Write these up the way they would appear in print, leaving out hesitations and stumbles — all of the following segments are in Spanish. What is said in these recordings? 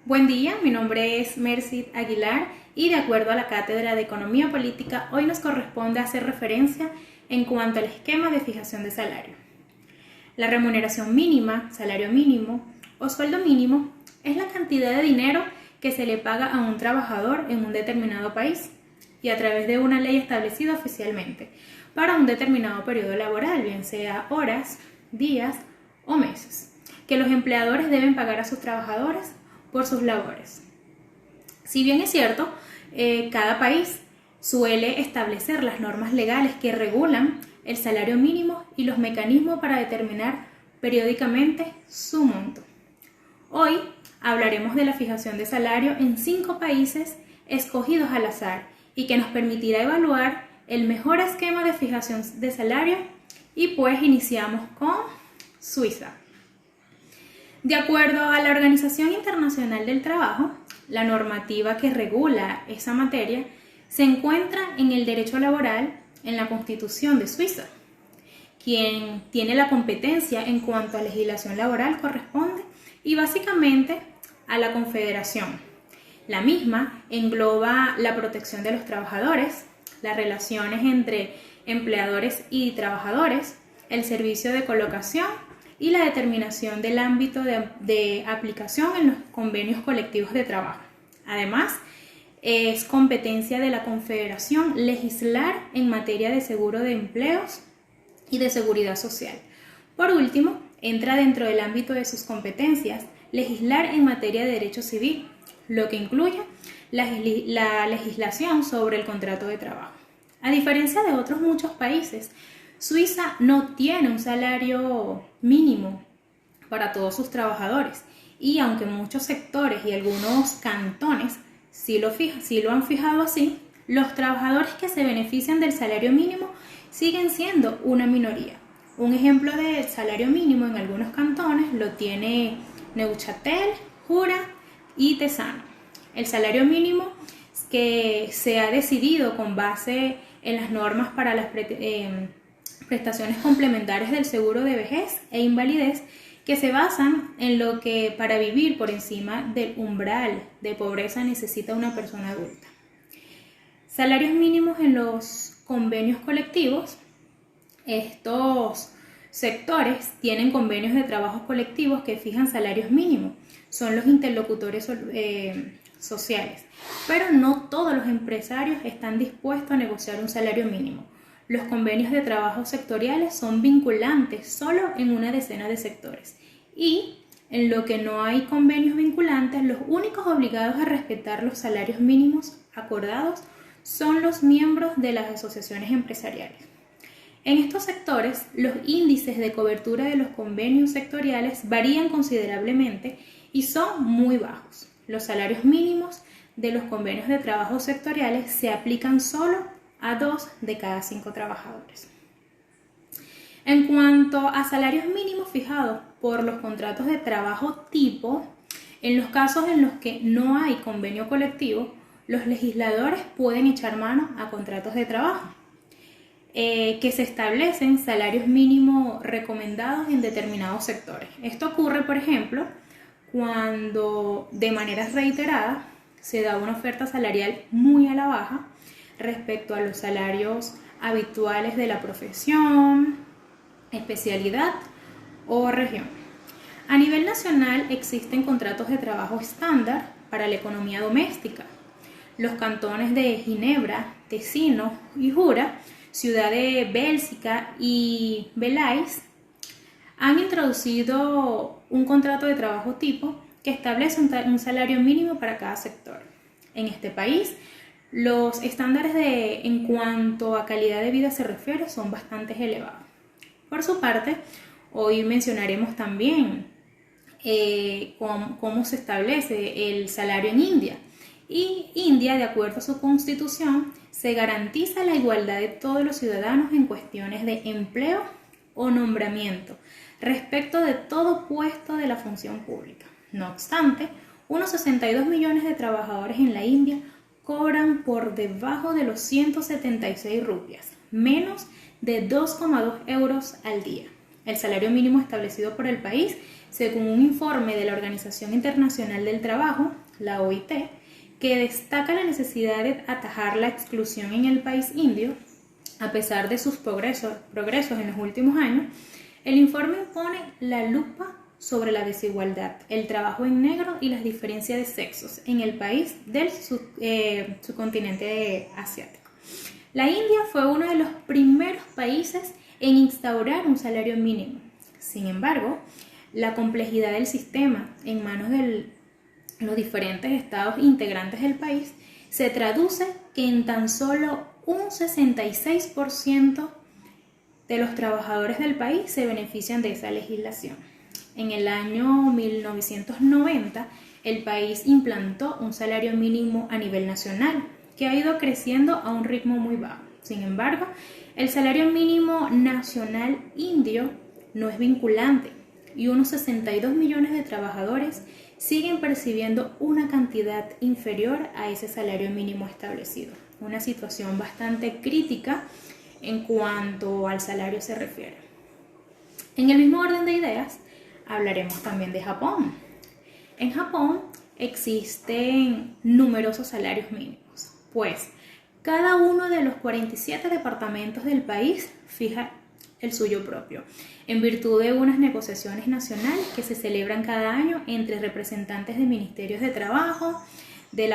Buen día, mi nombre es Mercy Aguilar y de acuerdo a la Cátedra de Economía Política, hoy nos corresponde hacer referencia en cuanto al esquema de fijación de salario. La remuneración mínima, salario mínimo o sueldo mínimo es la cantidad de dinero que se le paga a un trabajador en un determinado país y a través de una ley establecida oficialmente para un determinado periodo laboral, bien sea horas, días o meses, que los empleadores deben pagar a sus trabajadores por sus labores. Si bien es cierto, cada país suele establecer las normas legales que regulan el salario mínimo y los mecanismos para determinar periódicamente su monto. Hoy hablaremos de la fijación de salario en 5 países escogidos al azar y que nos permitirá evaluar el mejor esquema de fijación de salario y pues iniciamos con Suiza. De acuerdo a la Organización Internacional del Trabajo, la normativa que regula esa materia se encuentra en el derecho laboral en la Constitución de Suiza. Quien tiene la competencia en cuanto a legislación laboral corresponde y básicamente a la Confederación. La misma engloba la protección de los trabajadores, las relaciones entre empleadores y trabajadores, el servicio de colocación y la determinación del ámbito de aplicación en los convenios colectivos de trabajo. Además, es competencia de la Confederación legislar en materia de seguro de empleos y de seguridad social. Por último, entra dentro del ámbito de sus competencias legislar en materia de derecho civil, lo que incluye la legislación sobre el contrato de trabajo. A diferencia de otros muchos países, Suiza no tiene un salario mínimo para todos sus trabajadores y aunque muchos sectores y algunos cantones sí lo han fijado así, los trabajadores que se benefician del salario mínimo siguen siendo una minoría. Un ejemplo del salario mínimo en algunos cantones lo tiene Neuchâtel, Jura y Tesano. El salario mínimo que se ha decidido con base en las normas para las prestaciones complementarias del seguro de vejez e invalidez que se basan en lo que para vivir por encima del umbral de pobreza necesita una persona adulta. Salarios mínimos en los convenios colectivos. Estos sectores tienen convenios de trabajo colectivos que fijan salarios mínimos. Son los interlocutores sociales, pero no todos los empresarios están dispuestos a negociar un salario mínimo. Los convenios de trabajo sectoriales son vinculantes solo en una decena de sectores y en lo que no hay convenios vinculantes, los únicos obligados a respetar los salarios mínimos acordados son los miembros de las asociaciones empresariales. En estos sectores, los índices de cobertura de los convenios sectoriales varían considerablemente y son muy bajos. Los salarios mínimos de los convenios de trabajo sectoriales se aplican solo a 2 de cada 5 trabajadores. En cuanto a salarios mínimos fijados por los contratos de trabajo tipo, en los casos en los que no hay convenio colectivo, los legisladores pueden echar mano a contratos de trabajo, que se establecen salarios mínimos recomendados en determinados sectores. Esto ocurre, por ejemplo, cuando de manera reiterada se da una oferta salarial muy a la baja respecto a los salarios habituales de la profesión, especialidad o región. A nivel nacional existen contratos de trabajo estándar para la economía doméstica. Los cantones de Ginebra, Tesino y Jura, Ciudad de Bélgica y Belais han introducido un contrato de trabajo tipo que establece un salario mínimo para cada sector. En este país, los estándares en cuanto a calidad de vida se refiere son bastante elevados. Por su parte, hoy mencionaremos también cómo se establece el salario en India. Y India, de acuerdo a su constitución, se garantiza la igualdad de todos los ciudadanos en cuestiones de empleo o nombramiento respecto de todo puesto de la función pública. No obstante, unos 62 millones de trabajadores en la India cobran por debajo de los 176 rupias, menos de 2,2 euros al día. El salario mínimo establecido por el país según un informe de la Organización Internacional del Trabajo, la OIT, que destaca la necesidad de atajar la exclusión en el país indio. A pesar de sus progresos en los últimos años, el informe pone la lupa sobre la desigualdad, el trabajo en negro y las diferencias de sexos en el país del subcontinente asiático. La India fue uno de los primeros países en instaurar un salario mínimo. Sin embargo, la complejidad del sistema en manos de los diferentes estados integrantes del país se traduce que en tan solo un 66% de los trabajadores del país se benefician de esa legislación. En el año 1990, el país implantó un salario mínimo a nivel nacional, que ha ido creciendo a un ritmo muy bajo. Sin embargo, el salario mínimo nacional indio no es vinculante y unos 62 millones de trabajadores siguen percibiendo una cantidad inferior a ese salario mínimo establecido. Una situación bastante crítica en cuanto al salario se refiere. En el mismo orden de ideas, hablaremos también de Japón. En Japón existen numerosos salarios mínimos, pues cada uno de los 47 departamentos del país fija el suyo propio, en virtud de unas negociaciones nacionales que se celebran cada año entre representantes de ministerios de trabajo, de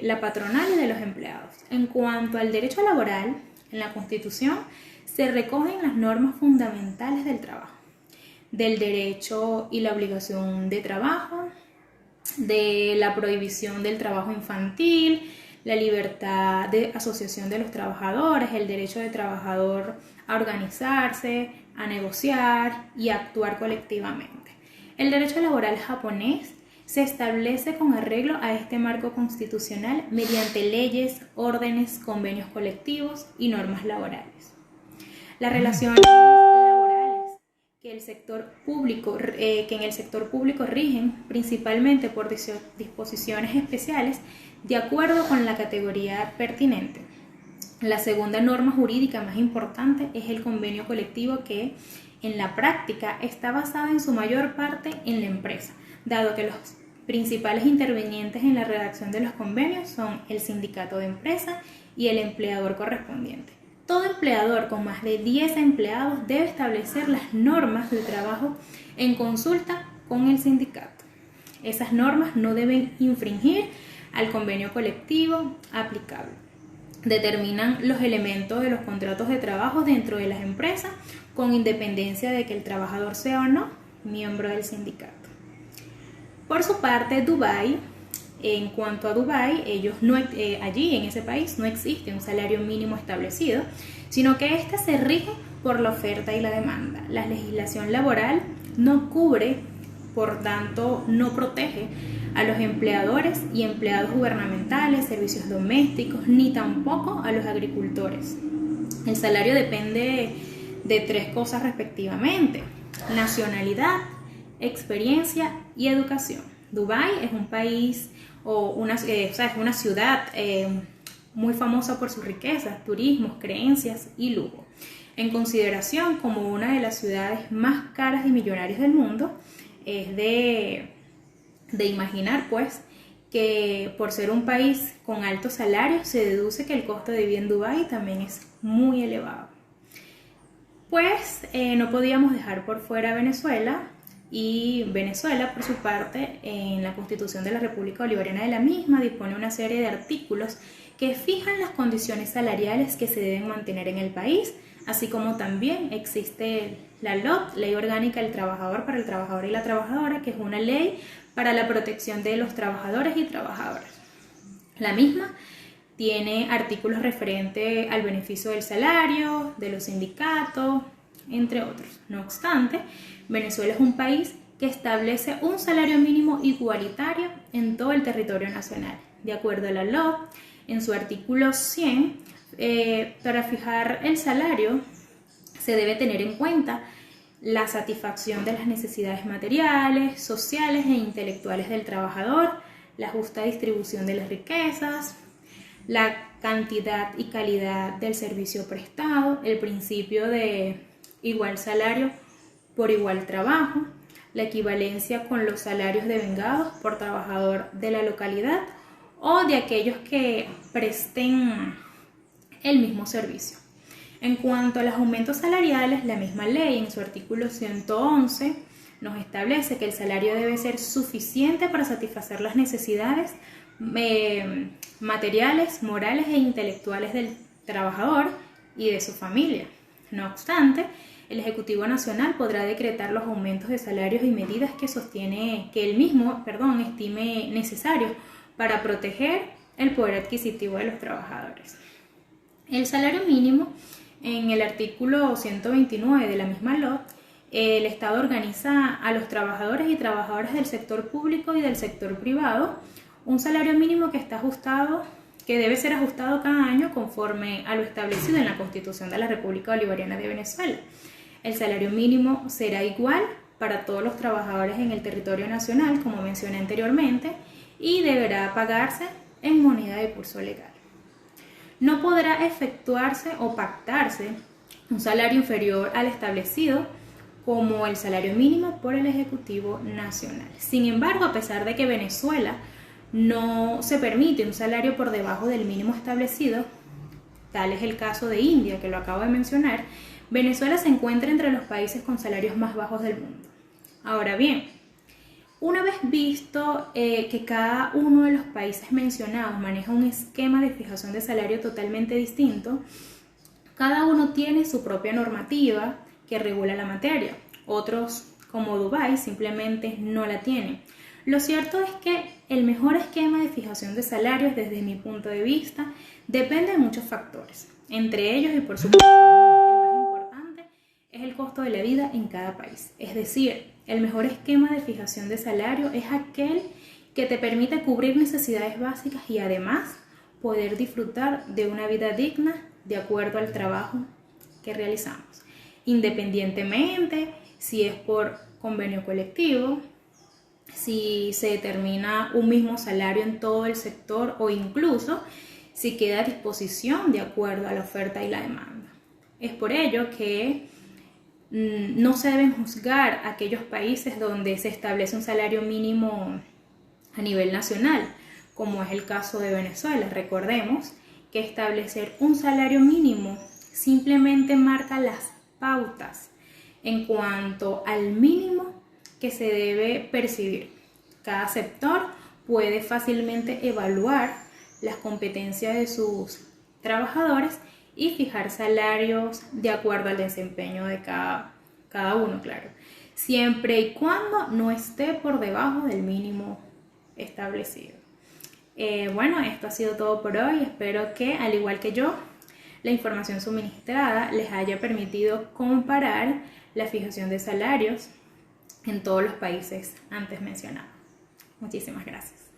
la patronal y de los empleados. En cuanto al derecho laboral, en la Constitución se recogen las normas fundamentales del trabajo, del derecho y la obligación de trabajo, de la prohibición del trabajo infantil, la libertad de asociación de los trabajadores, el derecho del trabajador a organizarse, a negociar y a actuar colectivamente. El derecho laboral japonés se establece con arreglo a este marco constitucional mediante leyes, órdenes, convenios colectivos y normas laborales. Las relaciones laborales que en el sector público rigen principalmente por disposiciones especiales de acuerdo con la categoría pertinente. La segunda norma jurídica más importante es el convenio colectivo, que en la práctica está basado en su mayor parte en la empresa, dado que los principales intervinientes en la redacción de los convenios son el sindicato de empresa y el empleador correspondiente. Todo empleador con más de 10 empleados debe establecer las normas de trabajo en consulta con el sindicato. Esas normas no deben infringir al convenio colectivo aplicable. Determinan los elementos de los contratos de trabajo dentro de las empresas con independencia de que el trabajador sea o no miembro del sindicato. Por su parte, Dubái, en cuanto a Dubái, allí en ese país no existe un salario mínimo establecido, sino que éste se rige por la oferta y la demanda. La legislación laboral no cubre, por tanto, no protege a los empleadores y empleados gubernamentales, servicios domésticos, ni tampoco a los agricultores. El salario depende de 3 cosas respectivamente: nacionalidad, experiencia y educación. Dubái es un país es una ciudad muy famosa por sus riquezas, turismos, creencias y lujo. En consideración como una de las ciudades más caras y millonarias del mundo, es de imaginar pues que por ser un país con altos salarios se deduce que el costo de vida en Dubái también es muy elevado. Pues no podíamos dejar por fuera a Venezuela, y Venezuela, por su parte, en la Constitución de la República Bolivariana de la misma, dispone una serie de artículos que fijan las condiciones salariales que se deben mantener en el país, así como también existe la LOT, Ley Orgánica del Trabajador para el Trabajador y la Trabajadora, que es una ley para la protección de los trabajadores y trabajadoras. La misma tiene artículos referentes al beneficio del salario, de los sindicatos, entre otros. No obstante, Venezuela es un país que establece un salario mínimo igualitario en todo el territorio nacional. De acuerdo a la LOT, en su artículo 100, para fijar el salario se debe tener en cuenta la satisfacción de las necesidades materiales, sociales e intelectuales del trabajador, la justa distribución de las riquezas, la cantidad y calidad del servicio prestado, el principio de igual salario por igual trabajo, la equivalencia con los salarios devengados por trabajador de la localidad o de aquellos que presten el mismo servicio. En cuanto a los aumentos salariales, la misma ley en su artículo 111 nos establece que el salario debe ser suficiente para satisfacer las necesidades materiales, morales e intelectuales del trabajador y de su familia. No obstante, el Ejecutivo Nacional podrá decretar los aumentos de salarios y medidas que él mismo estime necesarios para proteger el poder adquisitivo de los trabajadores. El salario mínimo, en el artículo 129 de la misma ley, el Estado organiza a los trabajadores y trabajadoras del sector público y del sector privado un salario mínimo que debe ser ajustado cada año conforme a lo establecido en la Constitución de la República Bolivariana de Venezuela. El salario mínimo será igual para todos los trabajadores en el territorio nacional, como mencioné anteriormente, y deberá pagarse en moneda de curso legal. No podrá efectuarse o pactarse un salario inferior al establecido como el salario mínimo por el Ejecutivo Nacional. Sin embargo, a pesar de que Venezuela no se permite un salario por debajo del mínimo establecido, tal es el caso de India, que lo acabo de mencionar, Venezuela se encuentra entre los países con salarios más bajos del mundo. Ahora bien, una vez visto que cada uno de los países mencionados maneja un esquema de fijación de salario totalmente distinto, cada uno tiene su propia normativa que regula la materia. Otros, como Dubái, simplemente no la tienen. Lo cierto es que el mejor esquema de fijación de salarios, desde mi punto de vista, depende de muchos factores. Entre ellos, y por supuesto, el más importante, es el costo de la vida en cada país. Es decir, el mejor esquema de fijación de salario es aquel que te permite cubrir necesidades básicas y además poder disfrutar de una vida digna de acuerdo al trabajo que realizamos, independientemente si es por convenio colectivo, si se determina un mismo salario en todo el sector o incluso si queda a disposición de acuerdo a la oferta y la demanda. Es por ello que no se deben juzgar aquellos países donde se establece un salario mínimo a nivel nacional, como es el caso de Venezuela. Recordemos que establecer un salario mínimo simplemente marca las pautas en cuanto al mínimo que se debe percibir. Cada sector puede fácilmente evaluar las competencias de sus trabajadores y fijar salarios de acuerdo al desempeño de cada uno, claro, siempre y cuando no esté por debajo del mínimo establecido. Bueno, esto ha sido todo por hoy. Espero que, al igual que yo, la información suministrada les haya permitido comparar la fijación de salarios en todos los países antes mencionados. Muchísimas gracias.